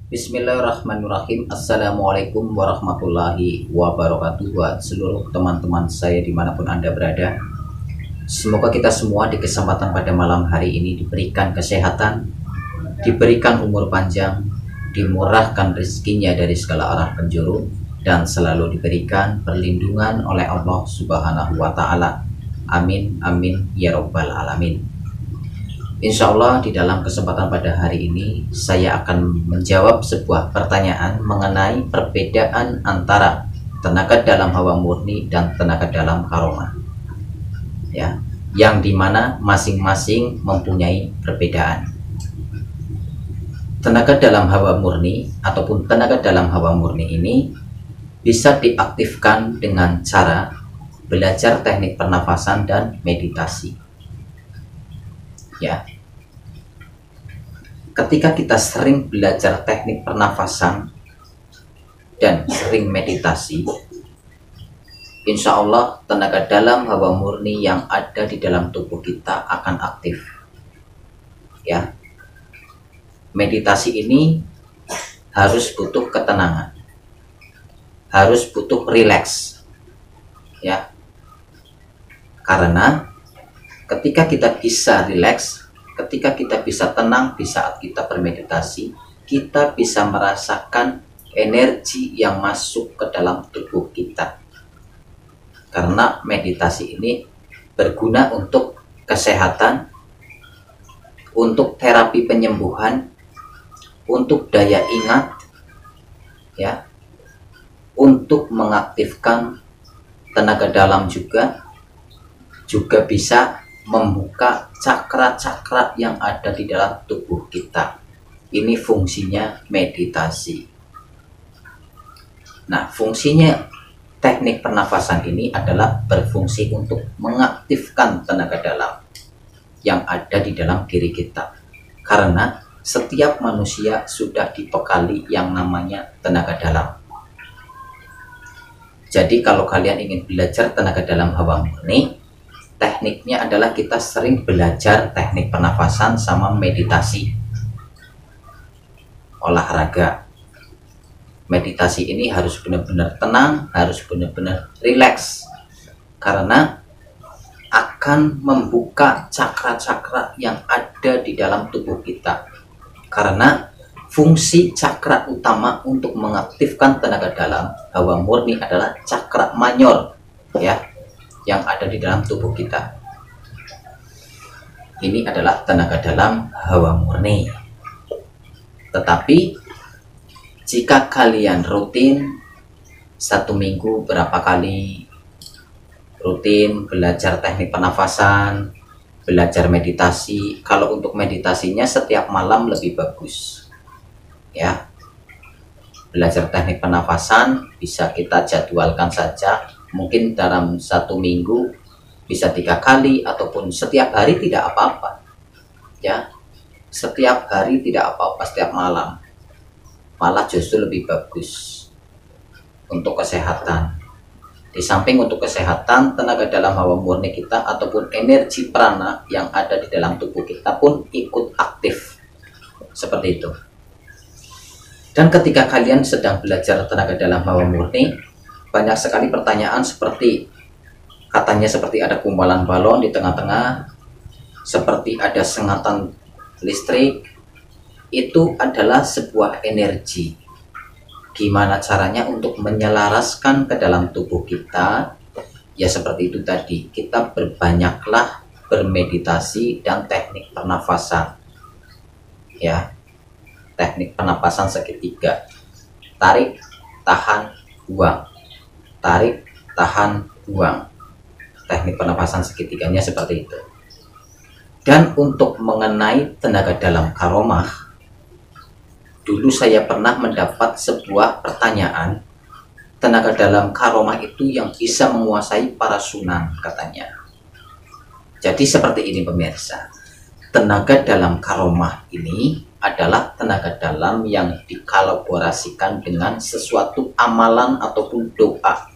Bismillahirrahmanirrahim. Assalamualaikum warahmatullahi wabarakatuh. Buat seluruh teman-teman saya dimanapun Anda berada, semoga kita semua di kesempatan pada malam hari ini diberikan kesehatan, diberikan umur panjang, dimurahkan rezekinya dari segala arah penjuru, dan selalu diberikan perlindungan oleh Allah Subhanahu wa Ta'ala. Amin, amin, ya Rabbal Alamin. Insya Allah di dalam kesempatan pada hari ini saya akan menjawab sebuah pertanyaan mengenai perbedaan antara tenaga dalam hawa murni dan tenaga dalam karomah, ya, yang dimana masing-masing mempunyai perbedaan. Tenaga dalam hawa murni ataupun tenaga dalam hawa murni ini bisa diaktifkan dengan cara belajar teknik pernafasan dan meditasi. Ya, ketika kita sering belajar teknik pernafasan dan sering meditasi, insya Allah tenaga dalam hawa murni yang ada di dalam tubuh kita akan aktif. Ya, meditasi ini harus butuh ketenangan, harus butuh rileks. Ya, karena ketika kita bisa rileks, ketika kita bisa tenang di saat kita bermeditasi, kita bisa merasakan energi yang masuk ke dalam tubuh kita. Karena meditasi ini berguna untuk kesehatan, untuk terapi penyembuhan, untuk daya ingat, ya, untuk mengaktifkan tenaga dalam juga bisa membuka cakra-cakra yang ada di dalam tubuh kita. Ini fungsinya meditasi. Nah, fungsinya teknik pernafasan ini adalah berfungsi untuk mengaktifkan tenaga dalam yang ada di dalam diri kita. Karena setiap manusia sudah dibekali yang namanya tenaga dalam. Jadi kalau kalian ingin belajar tenaga dalam hawa murni, tekniknya adalah kita sering belajar teknik pernafasan sama meditasi, olahraga. Meditasi ini harus benar-benar tenang, harus benar-benar rileks, karena akan membuka cakra-cakra yang ada di dalam tubuh kita. Karena fungsi cakra utama untuk mengaktifkan tenaga dalam hawa murni adalah cakra manyor, ya, yang ada di dalam tubuh kita. Ini adalah tenaga dalam hawa murni. Tetapi jika kalian rutin 1 minggu berapa kali rutin belajar teknik pernafasan, belajar meditasi, kalau untuk meditasinya setiap malam lebih bagus. Ya, belajar teknik pernafasan bisa kita jadwalkan saja. Mungkin dalam 1 minggu bisa 3 kali, ataupun setiap hari tidak apa-apa. Ya, setiap hari tidak apa-apa, setiap malam. Malah justru lebih bagus untuk kesehatan. Di samping untuk kesehatan, tenaga dalam hawa murni kita ataupun energi prana yang ada di dalam tubuh kita pun ikut aktif. Seperti itu. Dan ketika kalian sedang belajar tenaga dalam hawa murni, banyak sekali pertanyaan seperti katanya seperti ada gumpalan balon di tengah-tengah, seperti ada sengatan listrik. Itu adalah sebuah energi. Gimana caranya untuk menyelaraskan ke dalam tubuh kita? Ya seperti itu tadi, kita berbanyaklah bermeditasi dan teknik pernafasan. Ya, teknik pernapasan segitiga. Tarik, tahan, buang. Tarik, tahan, buang. Teknik pernapasan segitiganya seperti itu. Dan untuk mengenai tenaga dalam karomah, dulu saya pernah mendapat sebuah pertanyaan. Tenaga dalam karomah itu yang bisa menguasai para sunan katanya. Jadi seperti ini pemirsa, tenaga dalam karomah ini adalah tenaga dalam yang dikolaborasikan dengan sesuatu amalan ataupun doa.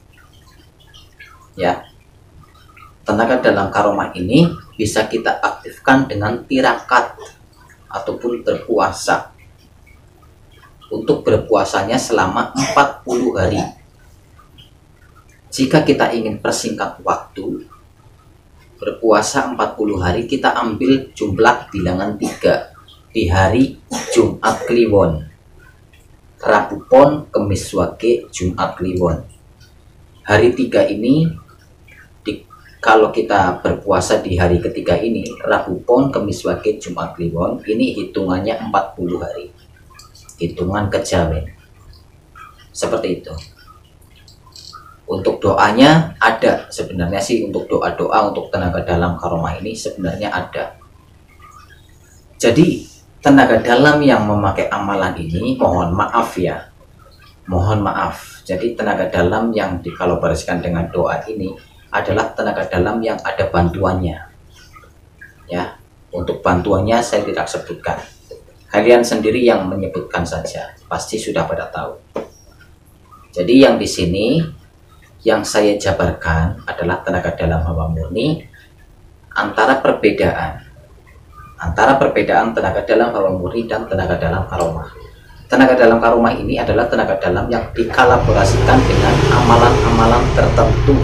Ya, tenaga dalam karomah ini bisa kita aktifkan dengan tirakat ataupun berpuasa. untuk berpuasanya selama 40 hari. Jika kita ingin persingkat waktu berpuasa 40 hari, kita ambil jumlah bilangan 3 di hari Jumat Kliwon, Rabu Pon, Kemis Wage, Jumat Kliwon. Hari 3 ini kalau kita berpuasa di hari ketiga ini, Rabu Pon, Kemis Wage, Jumat Kliwon, ini hitungannya 40 hari. Hitungan kejawen. Seperti itu. Untuk doanya ada sebenarnya sih, untuk doa-doa untuk tenaga dalam karomah ini sebenarnya ada. Jadi tenaga dalam yang memakai amalan ini mohon maaf ya. Mohon maaf. Jadi tenaga dalam yang dikolaborasikan dengan doa ini adalah tenaga dalam yang ada bantuannya. Ya, untuk bantuannya saya tidak sebutkan. Kalian sendiri yang menyebutkan saja, pasti sudah pada tahu. Jadi yang di sini yang saya jabarkan adalah tenaga dalam hawa murni antara perbedaan tenaga dalam hawa murni dan tenaga dalam karomah. Tenaga dalam karomah ini adalah tenaga dalam yang dikolaborasikan dengan amalan-amalan tertentu.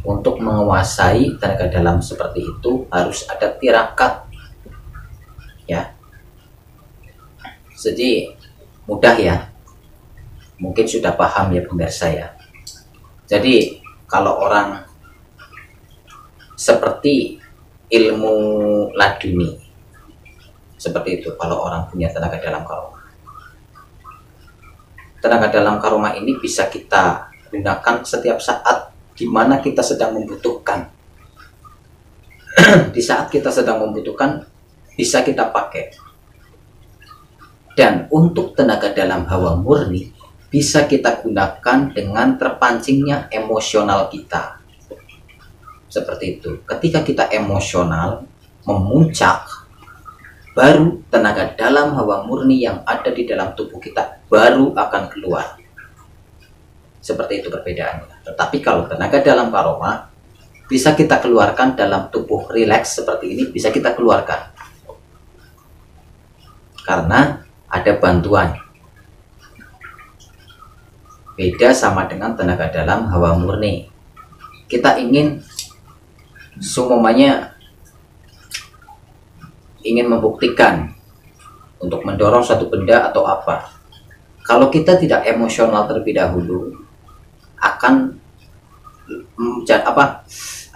Untuk menguasai tenaga dalam seperti itu harus ada tirakat, ya. Jadi mudah ya, mungkin sudah paham ya pemirsa ya. Jadi kalau orang seperti ilmu laduni seperti itu, kalau orang punya tenaga dalam karomah, tenaga dalam karomah ini bisa kita gunakan setiap saat di mana kita sedang membutuhkan. Di saat kita sedang membutuhkan bisa kita pakai. Dan untuk tenaga dalam hawa murni bisa kita gunakan dengan terpancingnya emosional kita. Seperti itu. Ketika kita emosional memuncak, baru tenaga dalam hawa murni yang ada di dalam tubuh kita baru akan keluar. Seperti itu perbedaannya. Tetapi kalau tenaga dalam karomah bisa kita keluarkan dalam tubuh rileks seperti ini, bisa kita keluarkan karena ada bantuan. Beda sama dengan tenaga dalam hawa murni. Kita ingin semuanya ingin membuktikan untuk mendorong suatu benda atau apa. Kalau kita tidak emosional terlebih dahulu, akan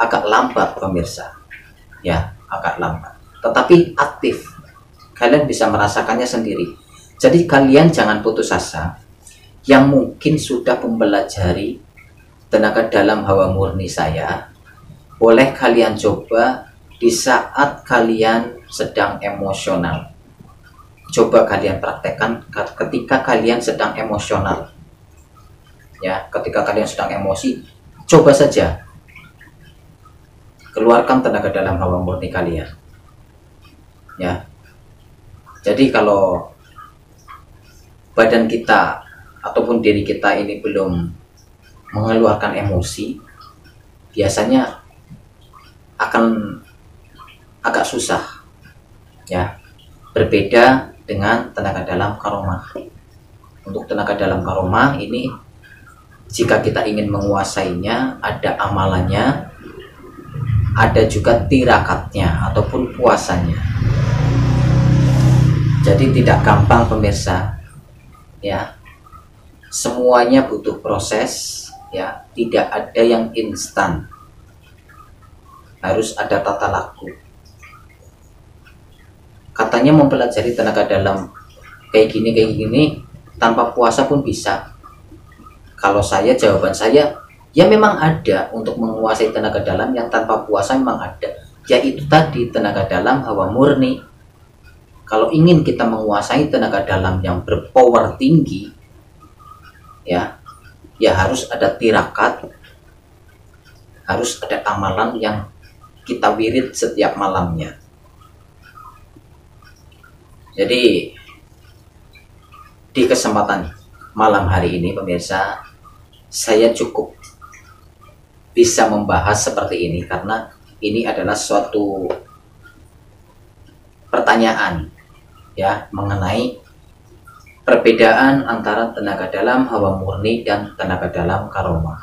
agak lambat pemirsa, ya, agak lambat. Tetapi aktif, kalian bisa merasakannya sendiri. Jadi kalian jangan putus asa. Yang mungkin sudah mempelajari tenaga dalam hawa murni saya, boleh kalian coba di saat kalian sedang emosional. Coba kalian praktekkan ketika kalian sedang emosional. Ya, ketika kalian sedang emosi, coba saja keluarkan tenaga dalam hawa murni kalian. Ya. Jadi kalau badan kita ataupun diri kita ini belum mengeluarkan emosi, biasanya akan agak susah. Ya. Berbeda dengan tenaga dalam karomah. Untuk tenaga dalam karomah ini, jika kita ingin menguasainya, ada amalannya, ada juga tirakatnya ataupun puasanya. Jadi tidak gampang pemirsa, ya. Semuanya butuh proses, ya. Tidak ada yang instan. Harus ada tata laku. Katanya mempelajari tenaga dalam kayak gini tanpa puasa pun bisa. Kalau saya, jawaban saya, ya memang ada untuk menguasai tenaga dalam yang tanpa puasa, memang ada. Yaitu tadi tenaga dalam hawa murni. Kalau ingin kita menguasai tenaga dalam yang berpower tinggi, ya harus ada tirakat, harus ada amalan yang kita wirid setiap malamnya. Jadi di kesempatan malam hari ini pemirsa, saya cukup bisa membahas seperti ini karena ini adalah suatu pertanyaan, ya, mengenai perbedaan antara tenaga dalam hawa murni dan tenaga dalam karomah.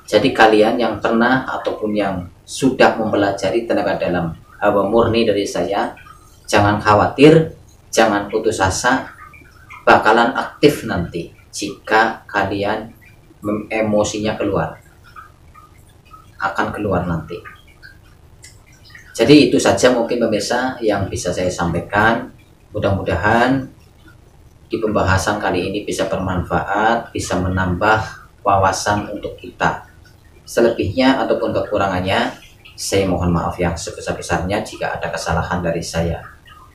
Jadi kalian yang pernah ataupun yang sudah mempelajari tenaga dalam hawa murni dari saya, jangan khawatir, jangan putus asa, bakalan aktif nanti jika kalian emosinya keluar, akan keluar nanti. Jadi itu saja mungkin pemirsa yang bisa saya sampaikan. Mudah-mudahan di pembahasan kali ini bisa bermanfaat, bisa menambah wawasan untuk kita. Selebihnya ataupun kekurangannya, saya mohon maaf yang sebesar-besarnya jika ada kesalahan dari saya.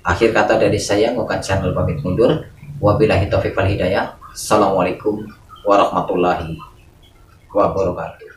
Akhir kata dari saya, Ngokan Channel pamit mundur. Wabillahi taufiq wal hidayah. Assalamualaikum warahmatullahi wabarakatuh.